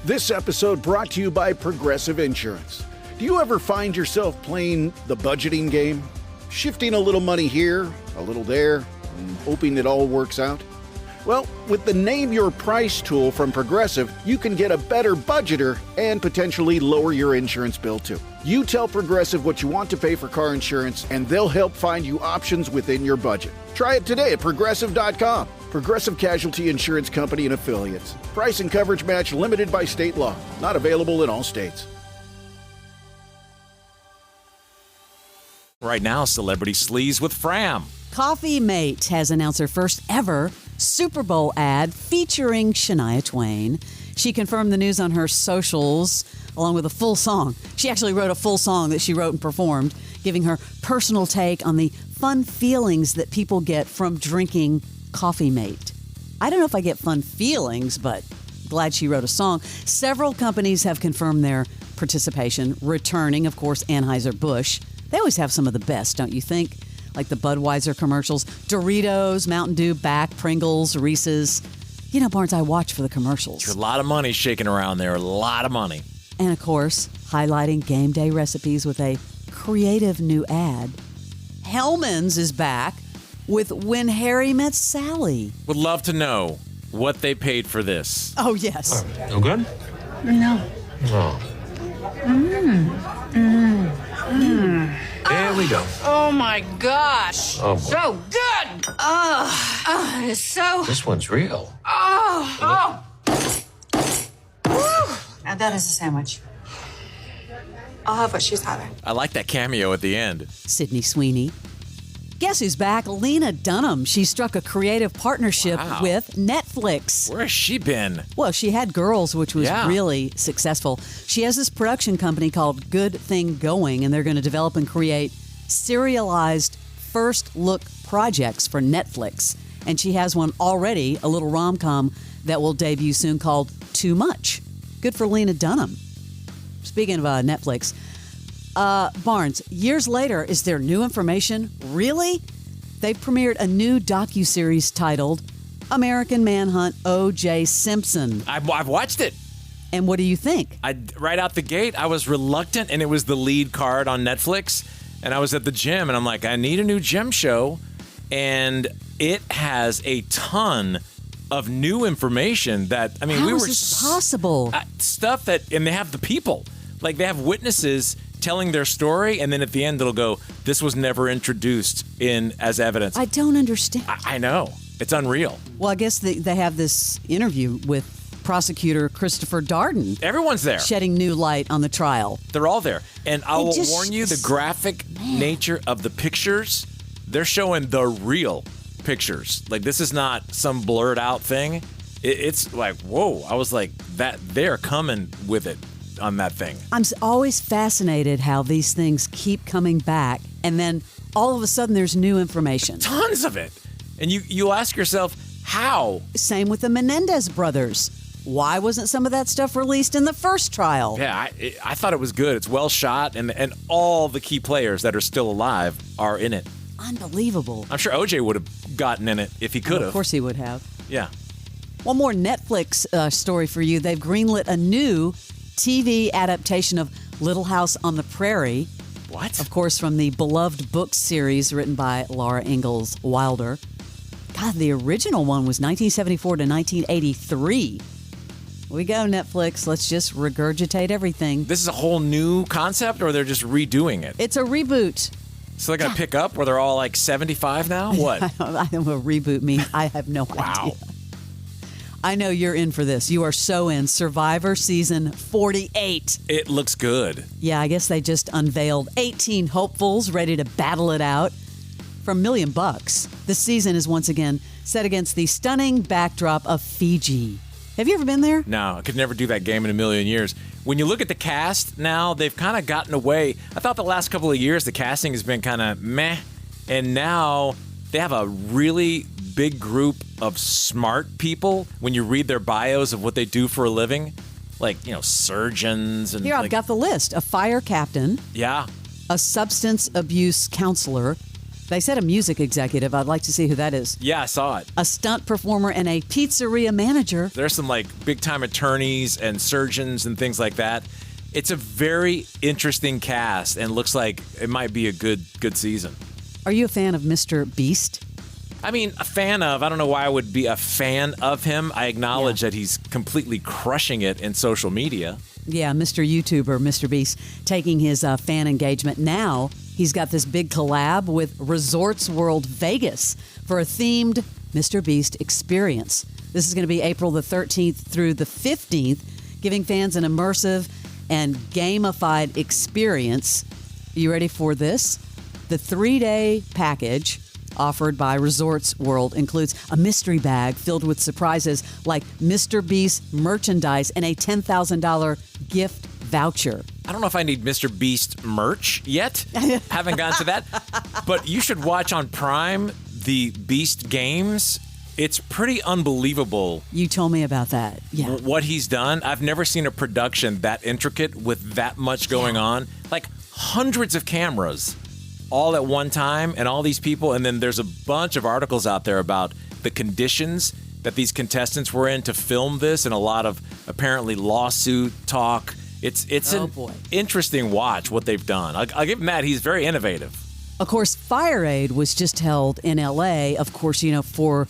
This episode brought to you by Progressive Insurance. Do you ever find yourself playing the budgeting game? Shifting a little money here, a little there, and hoping it all works out? Well, with the Name Your Price tool from Progressive, you can get a better budgeter and potentially lower your insurance bill too. You tell Progressive what you want to pay for car insurance, and they'll help find you options within your budget. Try it today at Progressive.com. Progressive Casualty Insurance Company and Affiliates. Price and coverage match limited by state law. Not available in all states. Right now, Celebrity Sleaze with Fram. Coffee Mate has announced her first ever Super Bowl ad featuring Shania Twain. She confirmed the news on her socials along with a full song. She actually wrote a full song that she wrote and performed, giving her personal take on the fun feelings that people get from drinking Coffee Mate. I don't know if I get fun feelings, but glad she wrote a song. Several companies have confirmed their participation, returning, of course, Anheuser-Busch. They always have some of the best, don't you think? Like the Budweiser commercials, Doritos, Mountain Dew, Back, Pringles, Reese's. You know, Barnes, I watch for the commercials. There's a lot of money shaking around there, a lot of money. And, of course, highlighting game day recipes with a creative new ad. Hellman's is back with When Harry Met Sally. Would love to know what they paid for this. Oh, yes. No good? No. Oh. There we go. Oh my gosh. Oh, boy. So good. Oh, it's so. This one's real. Oh. Woo. Now that is a sandwich. I'll have what she's having. I like that cameo at the end. Sydney Sweeney. Guess who's back? Lena Dunham. She struck a creative partnership with Netflix. Where has she been? Well, she had Girls, which was really successful. She has this production company called Good Thing Going, and they're going to develop and create serialized first look projects for Netflix. And she has one already, a little rom-com that will debut soon called Too Much. Good for Lena Dunham. Speaking of Netflix, Barnes, years later, is there new information? Really? They've premiered a new docu-series titled American Manhunt O.J. Simpson. I've watched it. And what do you think? Right out the gate, I was reluctant, and it was the lead card on Netflix. And I was at the gym, and I'm like, I need a new gym show. And it has a ton of new information that, I mean, How is this possible? Stuff that, and they have the people. Like, they have witnesses telling their story, and then at the end it'll go, this was never introduced in as evidence. I don't understand. I know. It's unreal. Well, I guess they have this interview with prosecutor Christopher Darden. Everyone's there. Shedding new light on the trial. They're all there. And I will warn you, the graphic nature of the pictures, they're showing the real pictures. Like, this is not some blurred out thing. It's like, whoa. I was like, that they're coming with it on that thing. I'm always fascinated how these things keep coming back, and then all of a sudden there's new information. Tons of it. And you'll ask yourself, how? Same with the Menendez brothers. Why wasn't some of that stuff released in the first trial? Yeah, I thought it was good. It's well shot, and all the key players that are still alive are in it. Unbelievable. I'm sure OJ would have gotten in it if he could have. Of course he would have. Yeah. One more Netflix story for you. They've greenlit a new TV adaptation of Little House on the Prairie. What? Of course, from the beloved book series written by Laura Ingalls Wilder. God, the original one was 1974 to 1983. We go, Netflix. Let's just regurgitate everything. This is a whole new concept, or they're just redoing it? It's a reboot. So they're going to pick up where they're all like 75 now? What? I don't know what reboot means. I have no idea. I know you're in for this. You are so in. Survivor Season 48. It looks good. Yeah, I guess they just unveiled 18 hopefuls ready to battle it out for $1 million. This season is once again set against the stunning backdrop of Fiji. Have you ever been there? No, I could never do that game in a million years. When you look at the cast now, they've kind of gotten away. I thought the last couple of years the casting has been kind of meh, and now they have a really big group of smart people. When you read their bios of what they do for a living, like, surgeons and Here, I've got the list. A fire captain. Yeah. A substance abuse counselor. They said a music executive. I'd like to see who that is. Yeah, I saw it. A stunt performer and a pizzeria manager. There's some like big-time attorneys and surgeons and things like that. It's a very interesting cast and looks like it might be a good season. Are you a fan of Mr. Beast? I mean, a fan of. I don't know why I would be a fan of him. I acknowledge that he's completely crushing it in social media. Yeah, Mr. YouTuber, Mr. Beast, taking his fan engagement. Now he's got this big collab with Resorts World Vegas for a themed Mr. Beast experience. This is going to be April the 13th through the 15th, giving fans an immersive and gamified experience. Are you ready for this? The 3-day package offered by Resorts World includes a mystery bag filled with surprises like Mr. Beast merchandise and a $10,000 gift voucher. I don't know if I need Mr. Beast merch yet. Haven't gotten to that. But you should watch on Prime the Beast games. It's pretty unbelievable. You told me about that. Yeah. What he's done. I've never seen a production that intricate with that much going on. Like hundreds of cameras all at one time and all these people. And then there's a bunch of articles out there about the conditions that these contestants were in to film this and a lot of apparently lawsuit talk. It's an interesting watch what they've done. I'll give him that. He's very innovative. Of course, Fire Aid was just held in L.A., of course, for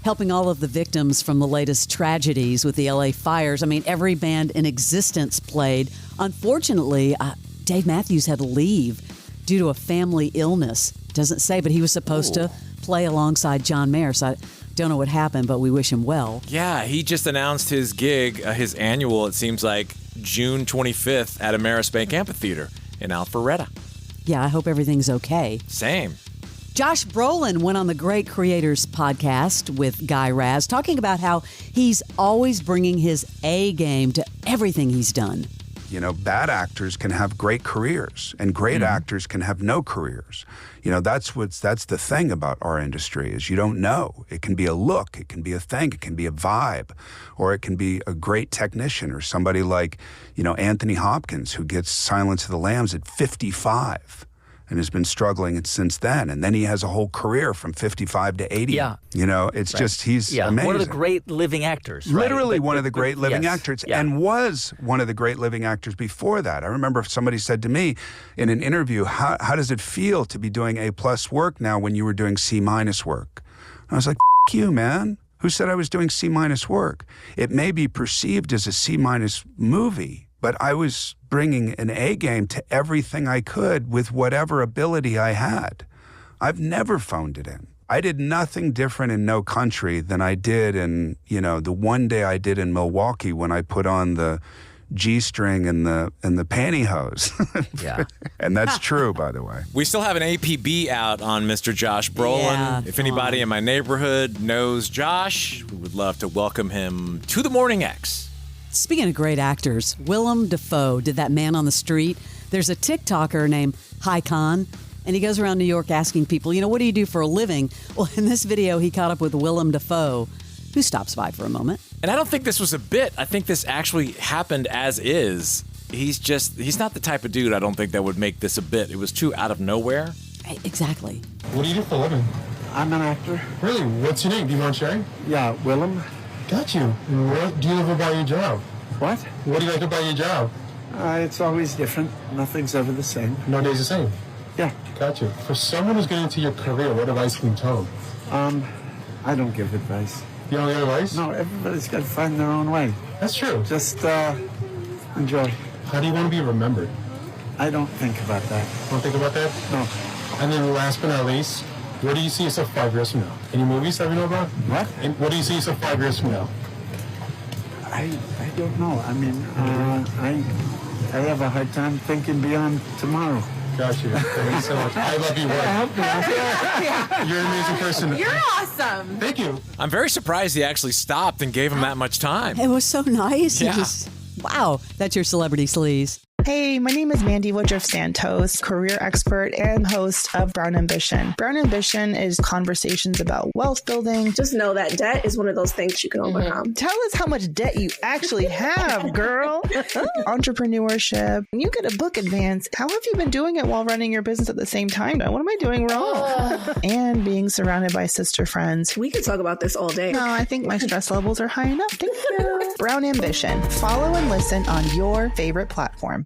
helping all of the victims from the latest tragedies with the L.A. fires. I mean, every band in existence played. Unfortunately, Dave Matthews had to leave due to a family illness. Doesn't say, but he was supposed to play alongside John Mayer, so I don't know what happened, but we wish him well. Yeah, he just announced his gig, his annual, it seems like, June 25th at Amerisbank Amphitheater in Alpharetta. Yeah, I hope everything's okay. Same. Josh Brolin went on the Great Creators podcast with Guy Raz, talking about how he's always bringing his A game to everything he's done. Bad actors can have great careers, and great actors can have no careers. That's the thing about our industry is you don't know. It can be a look, it can be a thing, it can be a vibe, or it can be a great technician or somebody like, Anthony Hopkins, who gets Silence of the Lambs at 55 and has been struggling since then. And then he has a whole career from 55 to 80. Yeah. It's just, he's amazing. One of the great living actors. Literally one of the great living actors, and was one of the great living actors before that. I remember somebody said to me in an interview, how does it feel to be doing A+ work now when you were doing C- work? And I was like, F you, man. Who said I was doing C- work? It may be perceived as a C- movie, but I was bringing an A game to everything I could with whatever ability I had. I've never phoned it in. I did nothing different in No Country than I did in, the one day I did in Milwaukee when I put on the G-string and the pantyhose. Yeah. And that's true, by the way. We still have an APB out on Mr. Josh Brolin. Yeah, if anybody in my neighborhood knows Josh, we would love to welcome him to the Morning X. Speaking of great actors, Willem Dafoe did that Man on the Street. There's a TikToker named Haikon, and he goes around New York asking people, what do you do for a living? Well, in this video, he caught up with Willem Dafoe, who stops by for a moment. And I don't think this was a bit. I think this actually happened as is. He's not the type of dude I don't think that would make this a bit. It was too out of nowhere. Exactly. What do you do for a living? I'm an actor. Really? What's your name? Do you mind sharing? Yeah, Willem. Got you. What do you love about your job? What? What do you like about your job? It's always different. Nothing's ever the same. No day's the same. Yeah. Got you. For someone who's getting into your career, what advice can you tell them? I don't give advice. You don't give advice? No, everybody's got to find their own way. That's true. Just enjoy. How do you want to be remembered? I don't think about that. Don't think about that? No. And then last but not least, where do you see yourself 5 years from now? Any movies that we know about? What? And what do you see yourself 5 years from now? I don't know. I mean, I have a hard time thinking beyond tomorrow. Got you. Thank you so much. I love your work. You're an amazing person. You're awesome. Thank you. I'm very surprised he actually stopped and gave him that much time. It was so nice. Yeah. Wow, that's your Celebrity Sleaze. Hey, my name is Mandy Woodruff Santos, career expert and host of Brown Ambition. Brown Ambition is conversations about wealth building. Just know that debt is one of those things you can overcome. Tell us how much debt you actually have, girl. Entrepreneurship. You get a book advance. How have you been doing it while running your business at the same time? What am I doing wrong? And being surrounded by sister friends. We could talk about this all day. No, I think my stress levels are high enough. Thank you. Brown Ambition. Follow and listen on your favorite platform.